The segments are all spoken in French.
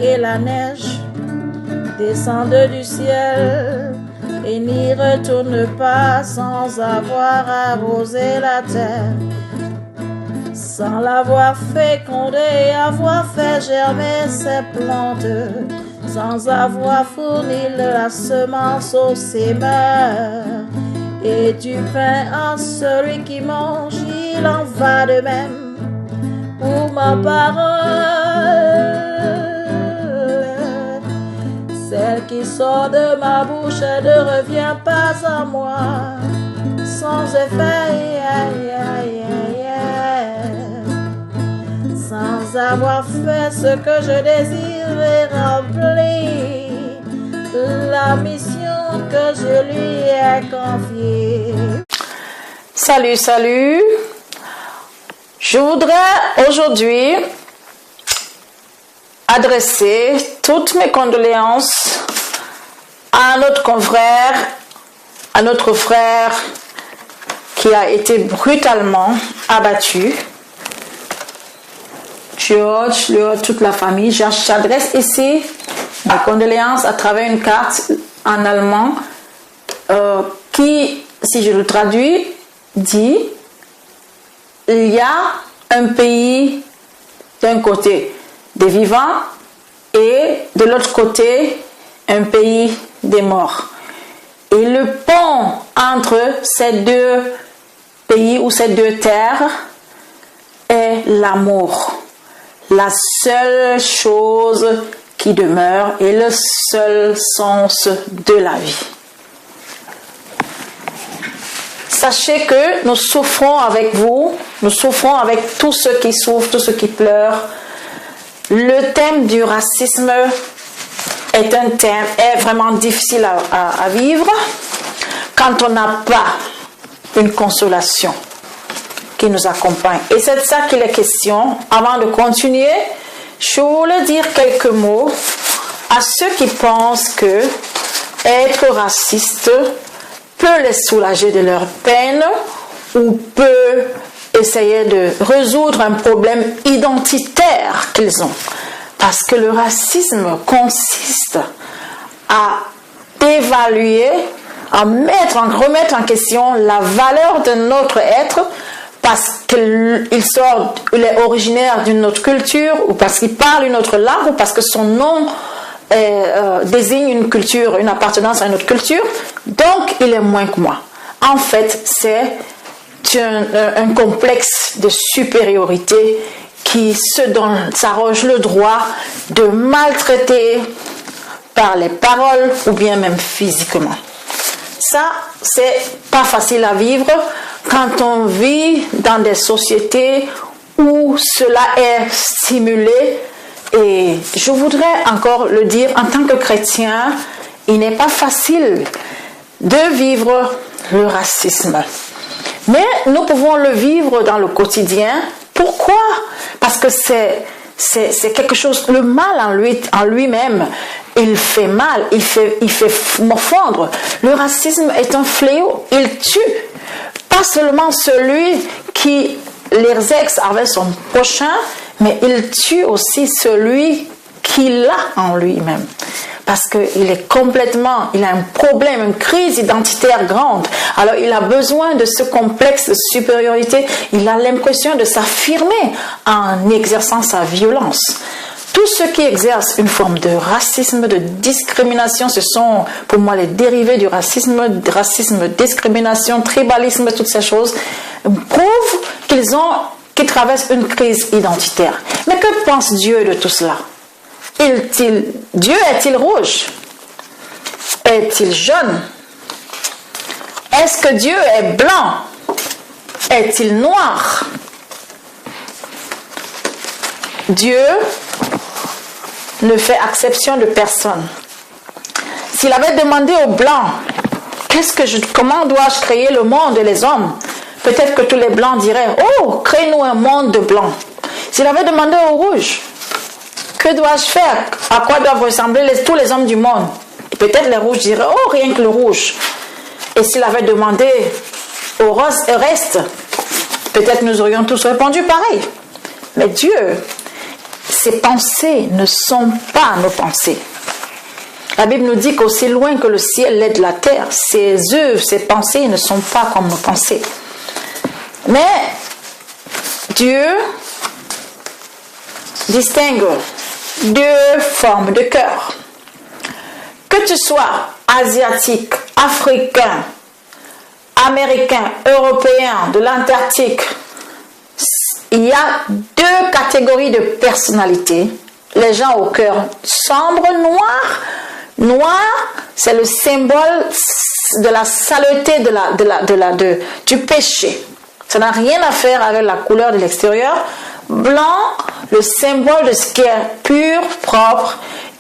et la neige descendent du ciel et n'y retournent pas sans avoir arrosé la terre, sans l'avoir fécondé et avoir fait germer ses plantes, sans avoir fourni la semence au sémeur et du pain à celui qui mange, il en va de même pour ma parole. Celle qui sort de ma bouche ne revient pas à moi sans effet, sans avoir fait ce que je désire et rempli la mission que je lui ai confiée. Salut, salut. Je voudrais aujourd'hui adresser toutes mes condoléances à notre confrère, à notre frère qui a été brutalement abattu. George, toute la famille. J'adresse ici mes condoléances à travers une carte en allemand qui, si je le traduis, dit: il y a un pays d'un côté des vivants et de l'autre côté un pays des morts. Et le pont entre ces deux pays ou ces deux terres est l'amour. La seule chose qui demeure et le seul sens de la vie. Sachez que nous souffrons avec vous, nous souffrons avec tous ceux qui souffrent, tous ceux qui pleurent. Le thème du racisme est vraiment difficile à vivre quand on n'a pas une consolation qui nous accompagne. Et c'est de ça qu'il est question. Avant de continuer, je voulais dire quelques mots à ceux qui pensent que être raciste peut les soulager de leur peine ou peut essayer de résoudre un problème identitaire qu'ils ont. Parce que le racisme consiste à dévaluer, à remettre en question la valeur de notre être parce qu'il est originaire d'une autre culture ou parce qu'il parle une autre langue ou parce que son nom désigne une culture, une appartenance à une autre culture, donc il est moins que moi. En fait, c'est un complexe de supériorité qui s'arroge le droit de maltraiter par les paroles ou bien même physiquement. Ça, c'est pas facile à vivre quand on vit dans des sociétés où cela est stimulé. Et je voudrais encore le dire, en tant que chrétien, il n'est pas facile de vivre le racisme. Mais nous pouvons le vivre dans le quotidien. Pourquoi? Parce que c'est quelque chose, le mal en lui-même, il fait mal, il fait morfondre. Le racisme est un fléau, il tue. Pas seulement celui qui l'exerce avec son prochain, mais il tue aussi celui qui l'a en lui-même. Parce qu'il a un problème, une crise identitaire grande. Alors il a besoin de ce complexe de supériorité. Il a l'impression de s'affirmer en exerçant sa violence. Tous ceux qui exercent une forme de racisme, de discrimination, ce sont pour moi les dérivés du racisme, discrimination, tribalisme, toutes ces choses, prouvent qu'ils traversent une crise identitaire. Mais que pense Dieu de tout cela? Dieu est-il rouge? Est-il jaune? Est-ce que Dieu est blanc? Est-il noir? Dieu ne fait exception de personne. S'il avait demandé aux blancs, comment dois-je créer le monde et les hommes? Peut-être que tous les blancs diraient, oh, crée-nous un monde de blancs. S'il avait demandé aux rouges, que dois-je faire? À quoi doivent ressembler tous les hommes du monde? Peut-être les rouges diraient, oh, rien que le rouge. Et s'il avait demandé au reste, peut-être nous aurions tous répondu pareil. Mais Dieu, ses pensées ne sont pas nos pensées. La Bible nous dit qu'aussi loin que le ciel est de la terre, ses œuvres, ses pensées ne sont pas comme nos pensées. Mais Dieu distingue deux formes de cœur. Que tu sois asiatique, africain, américain, européen, de l'Antarctique, il y a deux catégories de personnalités. Les gens au cœur sombre, noir. Noir, c'est le symbole de la saleté, du péché. Ça n'a rien à faire avec la couleur de l'extérieur. Blanc, le symbole de ce qui est pur, propre.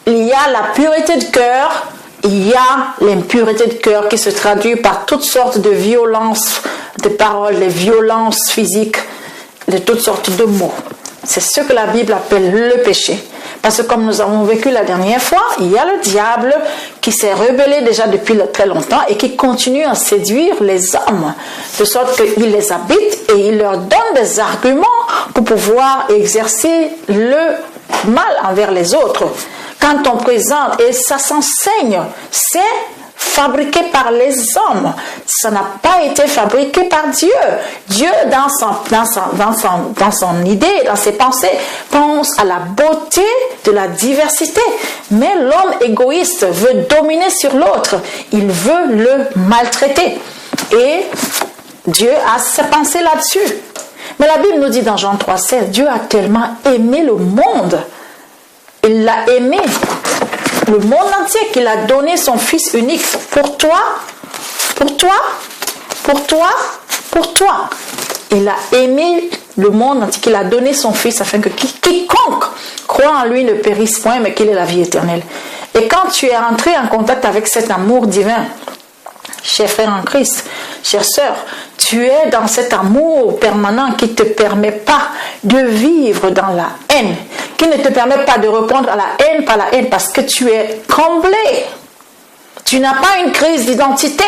Il y a la pureté de cœur, il y a l'impureté de cœur qui se traduit par toutes sortes de violences de paroles, les violences physiques, de toutes sortes de mots. C'est ce que la Bible appelle le péché. Parce que comme nous avons vécu la dernière fois, il y a le diable qui s'est rebellé déjà depuis très longtemps et qui continue à séduire les hommes, de sorte qu'il les habite et il leur donne des arguments pour pouvoir exercer le mal envers les autres. Quand on présente, et ça s'enseigne, c'est fabriqué par les hommes. Ça n'a pas été fabriqué par Dieu. Dieu, dans son idée, dans ses pensées, pense à la beauté de la diversité. Mais l'homme égoïste veut dominer sur l'autre. Il veut le maltraiter. Et Dieu a ses pensées là-dessus. Mais la Bible nous dit dans Jean 3,16, Dieu a tellement aimé le monde. Il l'a aimé, le monde entier, qu'il a donné son Fils unique pour toi, pour toi, pour toi, pour toi. Il a aimé le monde entier, qu'il a donné son Fils afin que quiconque croit en lui ne périsse point, mais qu'il ait la vie éternelle. Et quand tu es entré en contact avec cet amour divin, cher frère en Christ, chère sœur, tu es dans cet amour permanent qui ne te permet pas de vivre dans la haine, qui ne te permet pas de répondre à la haine par la haine parce que tu es comblé. Tu n'as pas une crise d'identité.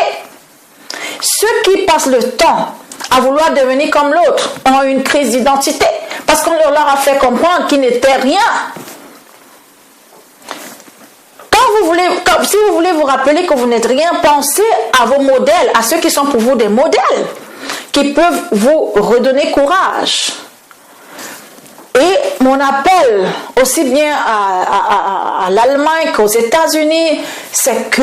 Ceux qui passent le temps à vouloir devenir comme l'autre ont une crise d'identité parce qu'on leur a fait comprendre qu'ils n'étaient rien. Si vous voulez vous rappeler que vous n'êtes rien, pensez à vos modèles, à ceux qui sont pour vous des modèles, qui peuvent vous redonner courage. Et mon appel, aussi bien à l'Allemagne qu'aux États-Unis, c'est que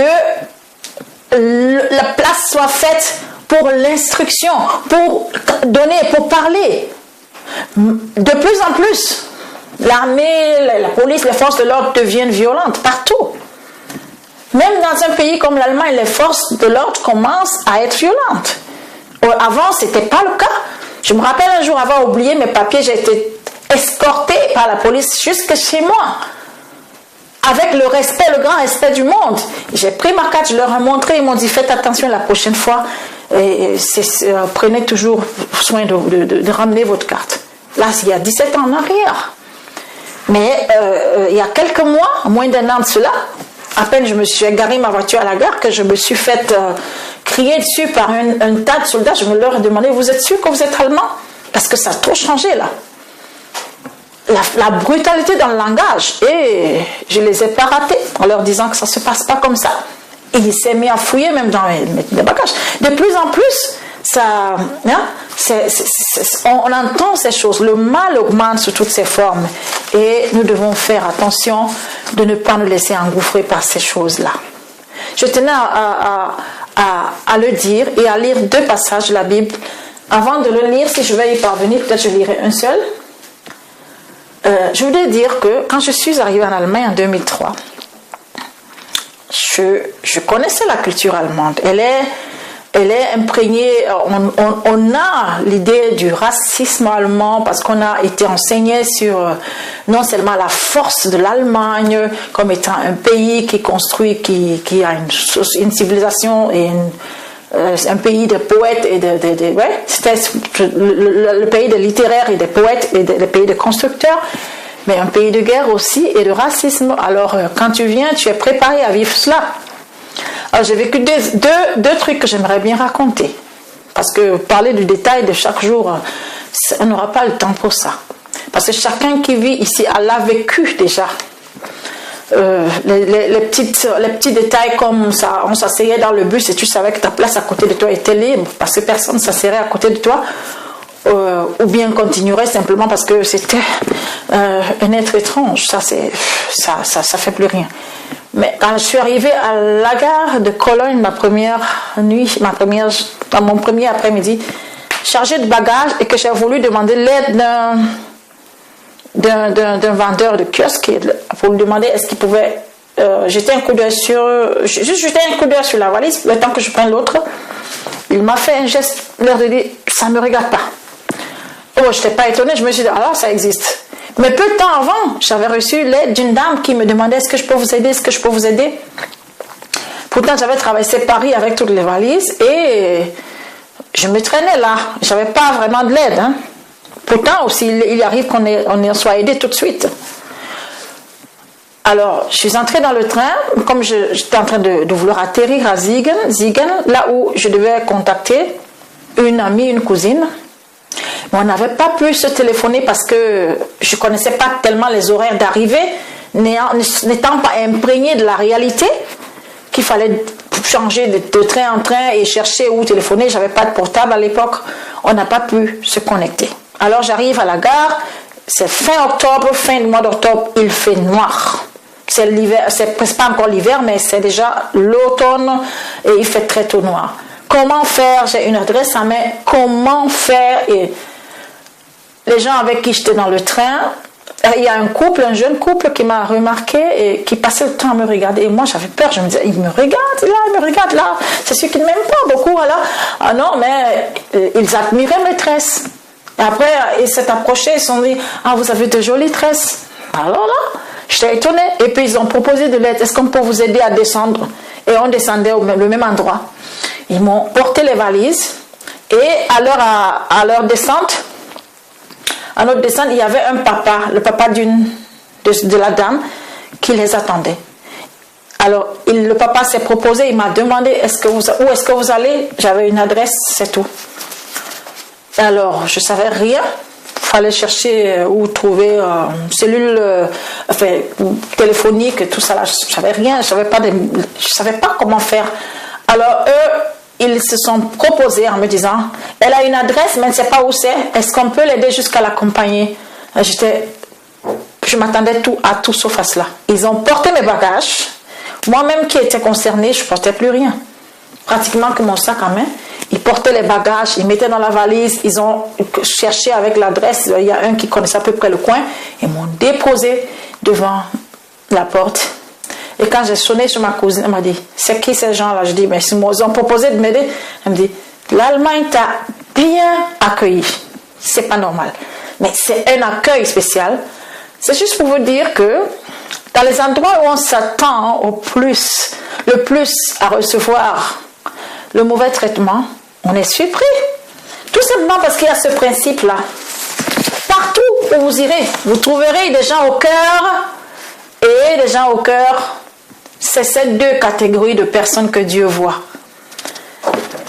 la place soit faite pour l'instruction, pour donner, pour parler. De plus en plus, l'armée, la police, les forces de l'ordre deviennent violentes partout. Même dans un pays comme l'Allemagne, les forces de l'ordre commencent à être violentes. Avant, ce n'était pas le cas. Je me rappelle un jour avoir oublié mes papiers, j'ai été escortée par la police jusque chez moi. Avec le respect, le grand respect du monde. J'ai pris ma carte, je leur ai montré, ils m'ont dit faites attention la prochaine fois. Prenez toujours soin de ramener votre carte. Là, il y a 17 ans en arrière. Mais il y a quelques mois, moins d'un an de cela, à peine je me suis égaré ma voiture à la gare que je me suis fait crier dessus par un tas de soldats. Je me leur ai demandé, vous êtes sûr que vous êtes allemand? Parce que ça a trop changé là. La brutalité dans le langage. Et je les ai pas ratés en leur disant que ça ne se passe pas comme ça. Et il s'est mis à fouiller même dans les bagages. De plus en plus, ça, on entend ces choses. Le mal augmente sous toutes ses formes. Et nous devons faire attention de ne pas nous laisser engouffrer par ces choses-là. Je tenais à le dire et à lire deux passages de la Bible. Avant de le lire, si je vais y parvenir, peut-être je lirai un seul. Je voulais dire que quand je suis arrivée en Allemagne en 2003, je connaissais la culture allemande. Elle est imprégnée, on a l'idée du racisme allemand parce qu'on a été enseigné sur non seulement la force de l'Allemagne comme étant un pays qui construit, qui a une civilisation et un pays de poètes et c'était le pays des littéraires et des poètes et le pays des constructeurs, mais un pays de guerre aussi et de racisme. Alors quand tu viens, tu es préparé à vivre cela. Alors j'ai vécu deux trucs que j'aimerais bien raconter, parce que parler du détail de chaque jour, on n'aura pas le temps pour ça. Parce que chacun qui vit ici l'a vécu déjà. Les petits détails comme ça, on s'asseyait dans le bus et tu savais que ta place à côté de toi était libre parce que personne ne s'asserait à côté de toi, ou bien continuerait simplement parce que c'était un être étrange. Ça fait plus rien. Mais quand je suis arrivée à la gare de Cologne, mon premier après-midi, chargée de bagages, et que j'ai voulu demander l'aide d'un vendeur de kiosque pour lui demander est-ce qu'il pouvait jeter un coup d'œil sur la valise le temps que je prenne l'autre. Il m'a fait un geste, l'air de dire ça ne me regarde pas. Oh, je n'étais pas étonnée, je me suis dit alors ça existe. Mais peu de temps avant, j'avais reçu l'aide d'une dame qui me demandait est-ce que je peux vous aider. Pourtant j'avais traversé Paris avec toutes les valises et je me traînais là, je n'avais pas vraiment de l'aide. Pourtant aussi, il arrive qu'on soit aidé tout de suite. Alors, je suis entrée dans le train, comme j'étais en train de vouloir atterrir à Siegen, là où je devais contacter une amie, une cousine. Mais on n'avait pas pu se téléphoner parce que je ne connaissais pas tellement les horaires d'arrivée, n'étant pas imprégnée de la réalité, qu'il fallait changer de train en train et chercher où téléphoner. Je n'avais pas de portable à l'époque. On n'a pas pu se connecter. Alors j'arrive à la gare, c'est fin du mois d'octobre, il fait noir. C'est l'hiver, c'est presque pas encore l'hiver, mais c'est déjà l'automne et il fait très tôt noir. Comment faire? J'ai une adresse à main. Comment faire? Et les gens avec qui j'étais dans le train, il y a un jeune couple qui m'a remarqué et qui passait le temps à me regarder. Et moi j'avais peur, je me disais, il me regarde là, c'est sûr qu'ils ne m'aiment pas beaucoup. Alors. Ah non, mais ils admiraient mes tresses. Et après, ils s'est approchés, ils se sont dit, ah, vous avez de jolies tresses. Alors là, j'étais étonnée. Et puis, ils ont proposé de l'aide. Est-ce qu'on peut vous aider à descendre? Et on descendait au même endroit. Ils m'ont porté les valises. Et à leur descente, à notre descente, il y avait un papa, le papa de la dame, qui les attendait. Alors, le papa s'est proposé, il m'a demandé, où est-ce que vous allez? J'avais une adresse, c'est tout. Alors, je ne savais rien. Il fallait chercher où trouver une cellule téléphonique et tout ça. Là. Je ne savais rien. Je ne savais pas comment faire. Alors, eux, ils se sont proposés en me disant, elle a une adresse, mais elle ne sait pas où c'est. Est-ce qu'on peut l'aider jusqu'à l'accompagner? Je m'attendais à tout sauf à cela. Ils ont porté mes bagages. Moi-même qui étais concernée, je ne portais plus rien. Pratiquement que mon sac à main. Ils portaient les bagages, ils mettaient dans la valise, ils ont cherché avec l'adresse, il y a un qui connaissait à peu près le coin, ils m'ont déposé devant la porte. Et quand j'ai sonné sur ma cousine, elle m'a dit, c'est qui ces gens-là? Je dis, mais ils ont proposé de m'aider. Elle me dit, l'Allemagne t'a bien accueilli. C'est pas normal. Mais c'est un accueil spécial. C'est juste pour vous dire que dans les endroits où on s'attend le plus à recevoir le mauvais traitement, on est surpris. Tout simplement parce qu'il y a ce principe-là. Partout où vous irez, vous trouverez des gens au cœur et des gens au cœur. C'est ces deux catégories de personnes que Dieu voit.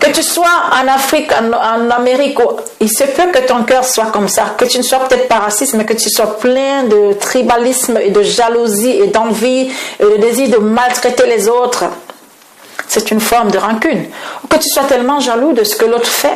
Que tu sois en Afrique, en Amérique, il se peut que ton cœur soit comme ça. Que tu ne sois peut-être pas raciste, mais que tu sois plein de tribalisme et de jalousie et d'envie et de désir de maltraiter les autres. C'est une forme de rancune. Ou que tu sois tellement jaloux de ce que l'autre fait.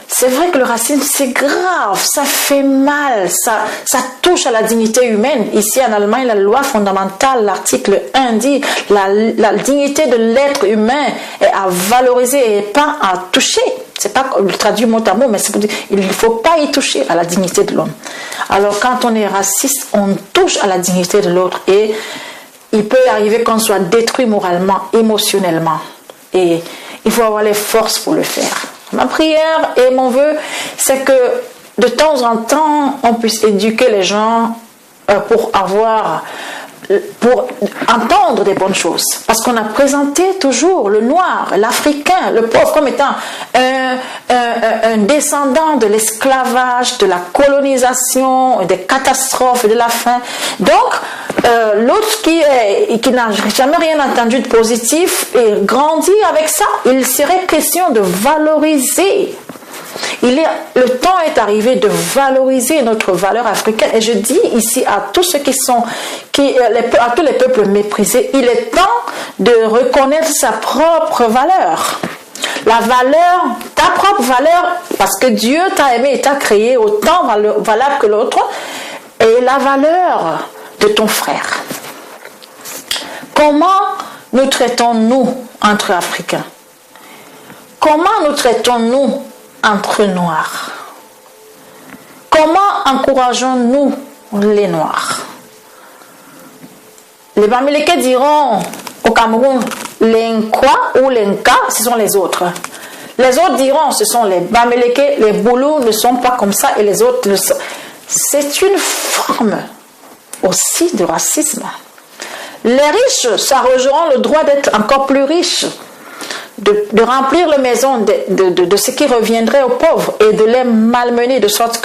C'est vrai que le racisme, c'est grave, ça fait mal, ça touche à la dignité humaine. Ici en Allemagne, la loi fondamentale, l'article 1 dit la dignité de l'être humain est à valoriser et pas à toucher. C'est pas traduit mot à mot, mais c'est pour dire il ne faut pas y toucher à la dignité de l'homme. Alors quand on est raciste, on touche à la dignité de l'autre et il peut arriver qu'on soit détruit moralement, émotionnellement. Et il faut avoir les forces pour le faire. Ma prière et mon vœu, c'est que de temps en temps, on puisse éduquer les gens pour entendre des bonnes choses. Parce qu'on a présenté toujours le noir, l'africain, le pauvre comme étant un descendant de l'esclavage, de la colonisation, des catastrophes, de la faim. Donc, l'autre qui n'a jamais rien entendu de positif et grandit avec ça, il serait question de valoriser Le temps est arrivé de valoriser notre valeur africaine. Et je dis ici à tous ceux à tous les peuples méprisés, il est temps de reconnaître sa propre valeur. La valeur, ta propre valeur, parce que Dieu t'a aimé et t'a créé autant valable que l'autre, et la valeur de ton frère. Comment nous traitons-nous entre Africains? Comment nous traitons-nous entre Noirs? Comment encourageons-nous les Noirs? Les Bamileke diront au Cameroun, les Nkwa ou les Nka, ce sont les autres. Les autres diront, ce sont les Bamileke, les Boulous ne sont pas comme ça et les autres le sont. C'est une forme aussi de racisme. Les riches s'arrogeront le droit d'être encore plus riches, de remplir les maisons de ce qui reviendrait aux pauvres et de les malmener de sorte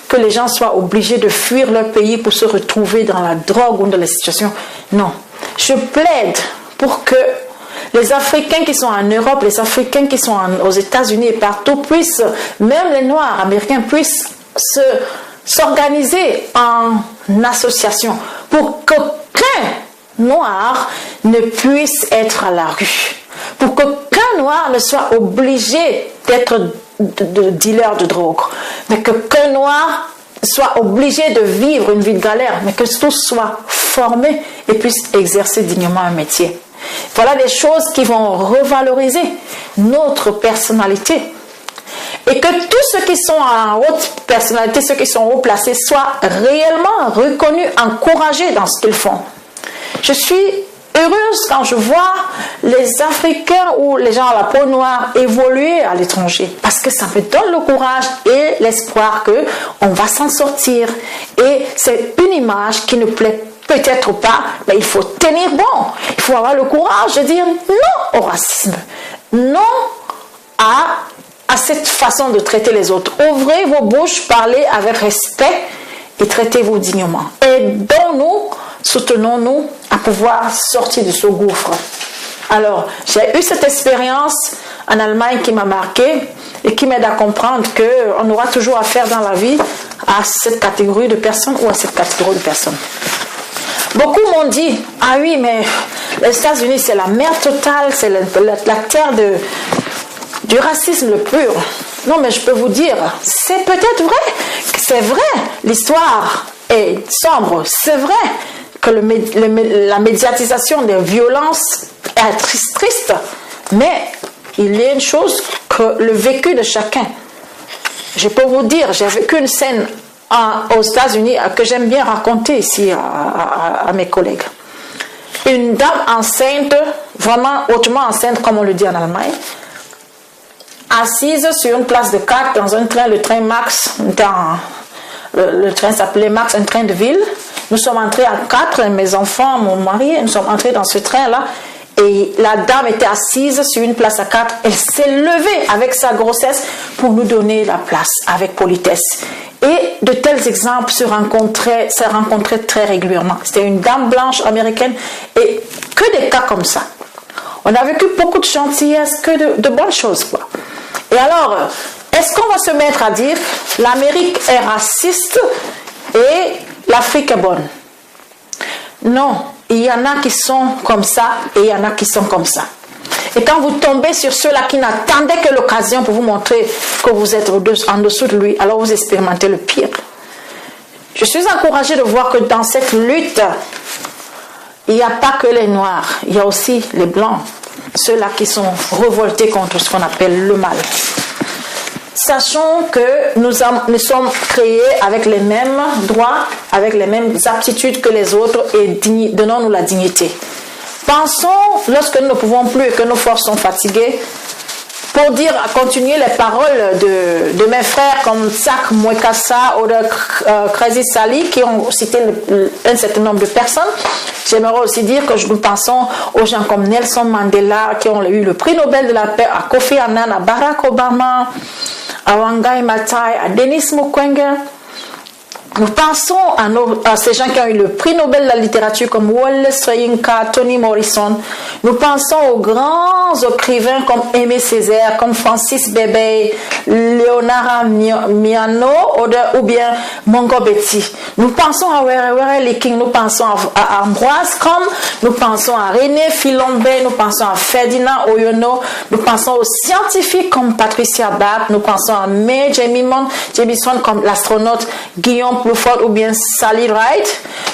que les gens soient obligés de fuir leur pays pour se retrouver dans la drogue ou dans les situations. Non, je plaide pour que les Africains qui sont en Europe, les Africains qui sont aux États-Unis et partout puissent, même les Noirs américains puissent s'organiser en association pour qu'aucun Noir ne puisse être à la rue. Pour qu'aucun Noir ne soit obligé d'être de dealer de drogue. Mais qu'un Noir soit obligé de vivre une vie de galère. Mais que tous soient formés et puissent exercer dignement un métier. Voilà des choses qui vont revaloriser notre personnalité. Et que tous ceux qui sont en haute personnalité, ceux qui sont haut placés, soient réellement reconnus, encouragés dans ce qu'ils font. Je suis heureuse quand je vois les Africains ou les gens à la peau noire évoluer à l'étranger. Parce que ça me donne le courage et l'espoir qu'on va s'en sortir. Et c'est une image qui ne plaît peut-être pas, mais il faut tenir bon. Il faut avoir le courage de dire non au racisme. Non à cette façon de traiter les autres. Ouvrez vos bouches, parlez avec respect et traitez-vous dignement. Aidons-nous, soutenons-nous à pouvoir sortir de ce gouffre. Alors, j'ai eu cette expérience en Allemagne qui m'a marqué et qui m'aide à comprendre qu'on aura toujours affaire dans la vie à cette catégorie de personnes ou à cette catégorie de personnes. Beaucoup m'ont dit, ah oui, mais les États-Unis, c'est la merde totale, c'est la terre du racisme le pur. Non, mais je peux vous dire, c'est peut-être vrai, c'est vrai, l'histoire est sombre, c'est vrai que la médiatisation des violences est triste, mais il y a une chose, que le vécu de chacun. Je peux vous dire, j'ai vécu une scène aux États-Unis que j'aime bien raconter ici à mes collègues. Une dame enceinte, vraiment hautement enceinte comme on le dit en Allemagne, assise sur une place de 4 dans un train, le train Max, le train s'appelait Max, un train de ville. Nous sommes entrés à 4, mes enfants, mon mari, nous sommes entrés dans ce train-là. Et la dame était assise sur une place à 4. Elle s'est levée avec sa grossesse pour nous donner la place avec politesse. Et de tels exemples se rencontraient très régulièrement. C'était une dame blanche américaine et que des cas comme ça. On a vécu beaucoup de gentillesse, que de bonnes choses, quoi. Et alors, est-ce qu'on va se mettre à dire l'Amérique est raciste et l'Afrique est bonne? Non, il y en a qui sont comme ça et il y en a qui sont comme ça. Et quand vous tombez sur ceux-là qui n'attendaient que l'occasion pour vous montrer que vous êtes en dessous de lui, alors vous expérimentez le pire. Je suis encouragée de voir que dans cette lutte, il n'y a pas que les Noirs, il y a aussi les Blancs, ceux-là qui sont révoltés contre ce qu'on appelle le mal. Sachons que nous sommes créés avec les mêmes droits, avec les mêmes aptitudes que les autres et donnons-nous la dignité. Pensons, lorsque nous ne pouvons plus et que nos forces sont fatiguées, pour dire, à continuer les paroles de mes frères comme Tsak Mwekassa ou de Crazy Sally qui ont cité un certain nombre de personnes. J'aimerais aussi dire que nous pensons aux gens comme Nelson Mandela qui ont eu le prix Nobel de la paix, à Kofi Annan, à Barack Obama, à Wangai Maathai, à Denis Mukwege. Nous pensons à ces gens qui ont eu le prix Nobel de la littérature comme Wallace Soyinka, Toni Morrison. Nous pensons aux grands écrivains comme Aimé Césaire, comme Francis Bébé, Leonara Miano ou bien Mongo Betty. Nous pensons à Were King, nous pensons à Ambroise Comme, nous pensons à René Philombe, nous pensons à Ferdinand Oyono, nous pensons aux scientifiques comme Patricia Bab, nous pensons à Mae Jemison comme l'astronaute Guillaume Bluford ou bien Sally Ride.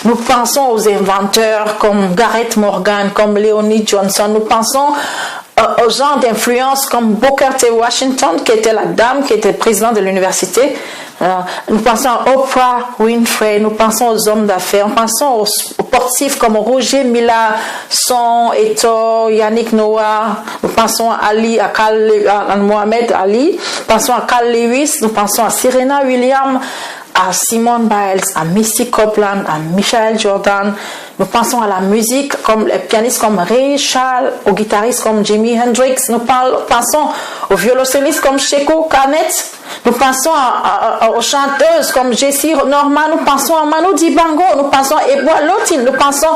Nous pensons aux inventeurs comme Gareth Morgan, comme Leonie Johnson. Nous pensons aux gens d'influence comme Booker T. Washington, qui était la dame qui était présidente de l'université. Nous pensons à Oprah Winfrey, nous pensons aux hommes d'affaires, nous pensons aux sportifs comme Roger Mila, Son Eto, Yannick Noah, nous pensons à Ali, à Mohamed Ali, nous pensons à Carl Lewis, nous pensons à Serena Williams, à Simone Biles, à Missy Copeland, à Michael Jordan. Nous pensons à la musique, comme les pianistes comme Ray Charles, aux guitaristes comme Jimi Hendrix. Nous pensons aux violoncellistes comme Sheku Kannet. Nous pensons aux chanteuses comme Jessie Norman. Nous pensons à Manu Dibango. Nous pensons à Eboa Lotin. Nous pensons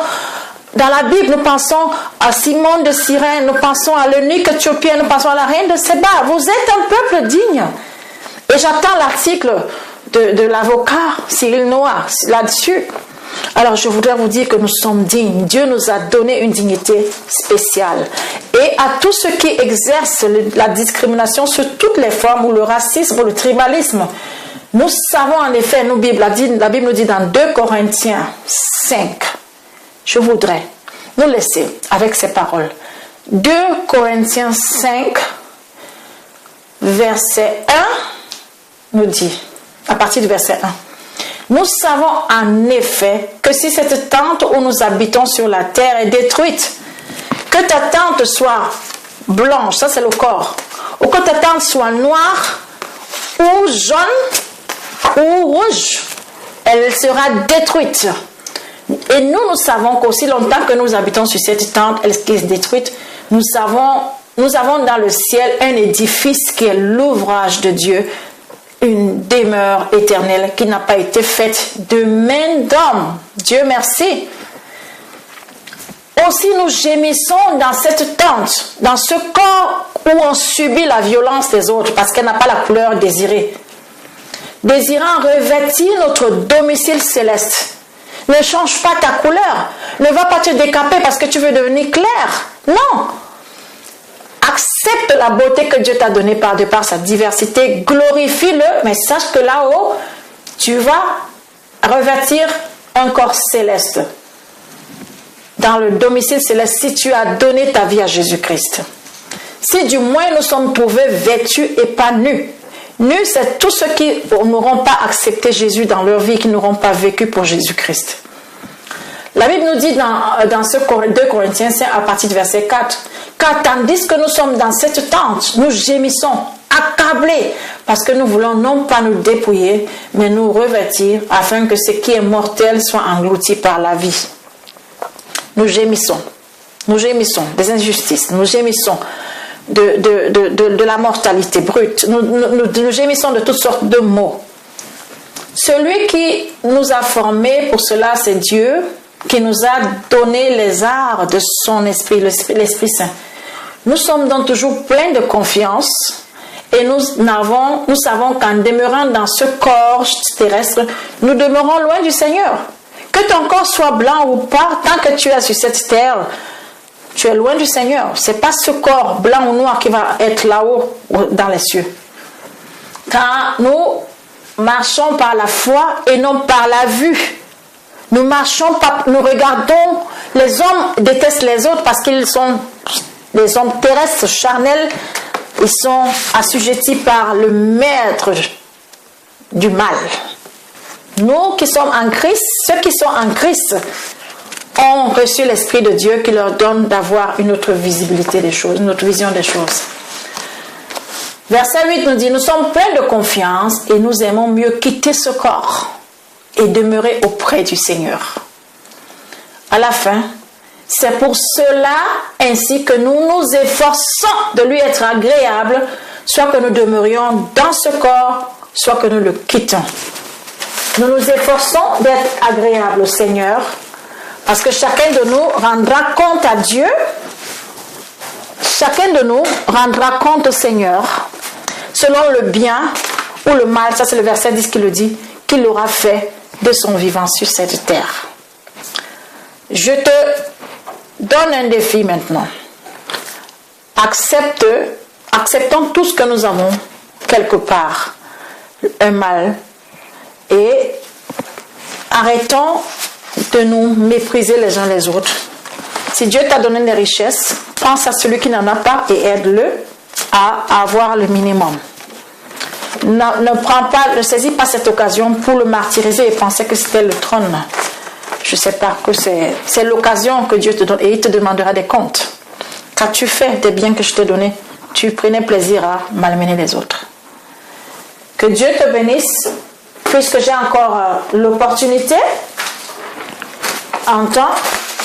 dans la Bible, nous pensons à Simone de Cyrène. Nous pensons à l'eunuque éthiopien. Nous pensons à la reine de Séba. Vous êtes un peuple digne. Et j'attends l'article de l'avocat Cyril Noah là-dessus. Alors je voudrais vous dire que nous sommes dignes. Dieu nous a donné une dignité spéciale. Et à tous ceux qui exercent la discrimination sous toutes les formes, ou le racisme, ou le tribalisme, nous savons en effet, la Bible nous dit dans 2 Corinthiens 5, je voudrais nous laisser avec ces paroles. 2 Corinthiens 5, verset 1, nous dit, à partir du verset 1. Nous savons en effet que si cette tente où nous habitons sur la terre est détruite, que ta tente soit blanche, ça c'est le corps, ou que ta tente soit noire, ou jaune, ou rouge, elle sera détruite. Et nous savons qu'aussi longtemps que nous habitons sur cette tente, elle est détruite, nous avons dans le ciel un édifice qui est l'ouvrage de Dieu, une demeure éternelle qui n'a pas été faite de main d'homme. Dieu merci. Aussi nous gémissons dans cette tente, dans ce corps où on subit la violence des autres parce qu'elle n'a pas la couleur désirée. Désirant revêtir notre domicile céleste. Ne change pas ta couleur. Ne va pas te décaper parce que tu veux devenir clair. Non. Accepte la beauté que Dieu t'a donnée par sa diversité, glorifie-le, mais sache que là-haut, tu vas revêtir un corps céleste. Dans le domicile céleste, si tu as donné ta vie à Jésus-Christ. Si du moins nous sommes trouvés vêtus et pas nus. Nus, c'est tous ceux qui n'auront pas accepté Jésus dans leur vie, qui n'auront pas vécu pour Jésus-Christ. La Bible nous dit dans ce 2 Corinthiens 5 à partir du verset 4, car tandis que nous sommes dans cette tente, nous gémissons, accablés, parce que nous voulons non pas nous dépouiller, mais nous revêtir, afin que ce qui est mortel soit englouti par la vie. Nous gémissons des injustices, nous gémissons de la mortalité brute, nous gémissons de toutes sortes de maux. Celui qui nous a formés pour cela, c'est Dieu, qui nous a donné les arts de son esprit, l'Esprit Saint. Nous sommes donc toujours pleins de confiance et nous savons qu'en demeurant dans ce corps terrestre, nous demeurons loin du Seigneur. Que ton corps soit blanc ou pas, tant que tu es sur cette terre, tu es loin du Seigneur. Ce n'est pas ce corps blanc ou noir qui va être là-haut dans les cieux. Car nous marchons par la foi et non par la vue. Nous regardons, les hommes détestent les autres parce qu'ils sont des hommes terrestres, charnels, ils sont assujettis par le maître du mal. Nous qui sommes en Christ, ceux qui sont en Christ ont reçu l'Esprit de Dieu qui leur donne d'avoir une autre visibilité des choses, une autre vision des choses. Verset 8 nous dit, nous sommes pleins de confiance et nous aimons mieux quitter ce corps et demeurer auprès du Seigneur. À la fin, c'est pour cela ainsi que nous nous efforçons de lui être agréables, soit que nous demeurions dans ce corps, soit que nous le quittons. nous nous efforçons d'être agréables au Seigneur, parce que chacun de nous rendra compte à Dieu, chacun de nous rendra compte au Seigneur, selon le bien ou le mal, ça c'est le verset 10 qui le dit, qu'il aura fait de son vivant sur cette terre. Je te donne un défi maintenant. Acceptons tout ce que nous avons quelque part, un mal, et arrêtons de nous mépriser les uns les autres. Si Dieu t'a donné des richesses, pense à celui qui n'en a pas et aide-le à avoir le minimum. Ne saisis pas cette occasion pour le martyriser et penser que c'était le trône. Je ne sais pas, que c'est l'occasion que Dieu te donne et il te demandera des comptes. Qu'as-tu fait des biens que je t'ai donnés? Tu prenais plaisir à malmener les autres. Que Dieu te bénisse, puisque j'ai encore l'opportunité. En temps,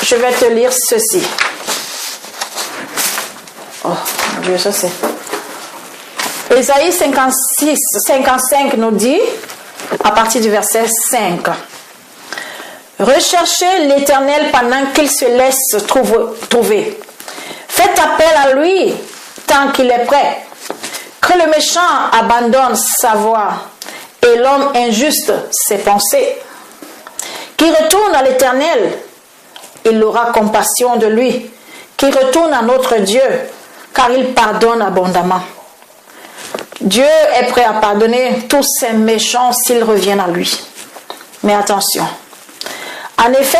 je vais te lire ceci. Oh, mon Dieu, ça c'est... Ésaïe 55 nous dit, à partir du verset 5, « Recherchez l'Éternel pendant qu'il se laisse trouver. Faites appel à lui tant qu'il est prêt. Que le méchant abandonne sa voie et l'homme injuste ses pensées. Qui retourne à l'Éternel, il aura compassion de lui. Qui retourne à notre Dieu, car il pardonne abondamment. » Dieu est prêt à pardonner tous ces méchants s'ils reviennent à lui. Mais attention. En effet,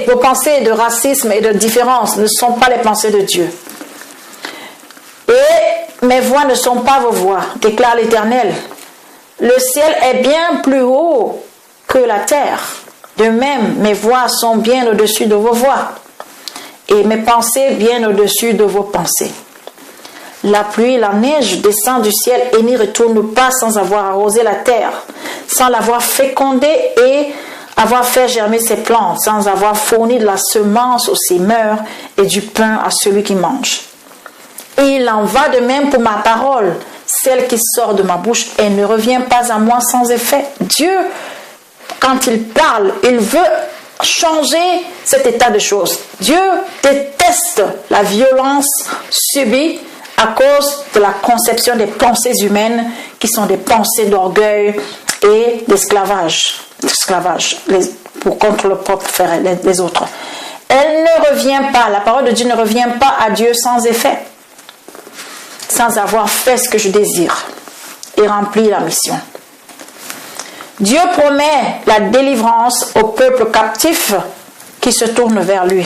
vos pensées de racisme et de différence ne sont pas les pensées de Dieu. Et mes voies ne sont pas vos voies, déclare l'Éternel. Le ciel est bien plus haut que la terre. De même, mes voies sont bien au-dessus de vos voies. Et mes pensées bien au-dessus de vos pensées. La pluie, la neige descend du ciel et n'y retourne pas sans avoir arrosé la terre, sans l'avoir fécondée et avoir fait germer ses plantes, sans avoir fourni de la semence aux semeurs et du pain à celui qui mange. Et il en va de même pour ma parole, celle qui sort de ma bouche et ne revient pas à moi sans effet. Dieu, quand il parle, il veut changer cet état de choses. Dieu déteste la violence subie à cause de la conception des pensées humaines qui sont des pensées d'orgueil et d'esclavage contre le propre frère et les autres. Elle ne revient pas, la parole de Dieu ne revient pas à Dieu sans effet, sans avoir fait ce que je désire et rempli la mission. Dieu promet la délivrance au peuple captif qui se tourne vers lui.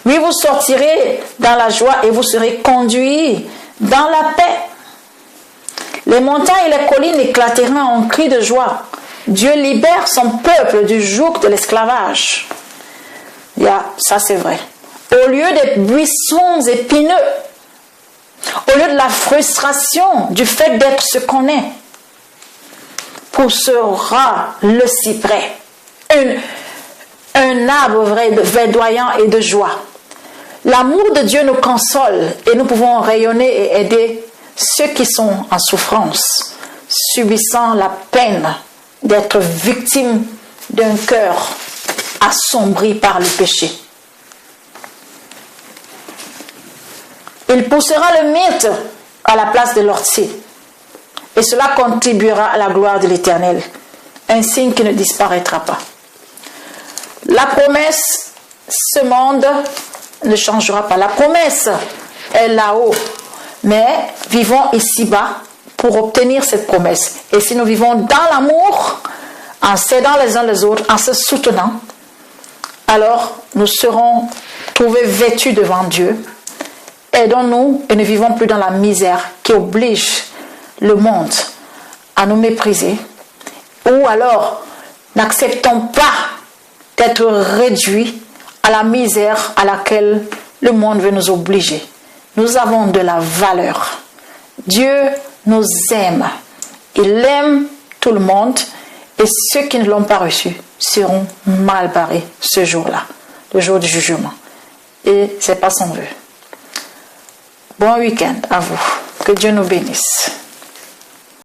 Oui, vous sortirez dans la joie et vous serez conduits dans la paix. Les montagnes et les collines éclateront en cris de joie. Dieu libère son peuple du joug de l'esclavage. Ça c'est vrai. Au lieu des buissons épineux, au lieu de la frustration du fait d'être ce qu'on est, poussera le cyprès, un arbre verdoyant et de joie. L'amour de Dieu nous console et nous pouvons rayonner et aider ceux qui sont en souffrance, subissant la peine d'être victimes d'un cœur assombri par le péché. Il poussera le myrte à la place de l'ortie et cela contribuera à la gloire de l'Éternel, un signe qui ne disparaîtra pas. La promesse, ce monde ne changera pas. La promesse est là-haut. Mais vivons ici-bas pour obtenir cette promesse. Et si nous vivons dans l'amour, en s'aidant les uns les autres, en se soutenant, alors nous serons trouvés vêtus devant Dieu. Aidons-nous et ne vivons plus dans la misère qui oblige le monde à nous mépriser. Ou alors, n'acceptons pas d'être réduits à la misère à laquelle le monde veut nous obliger. Nous avons de la valeur. Dieu nous aime. Il aime tout le monde et ceux qui ne l'ont pas reçu seront mal barrés ce jour-là, le jour du jugement. Et ce n'est pas son vœu. Bon week-end à vous. Que Dieu nous bénisse.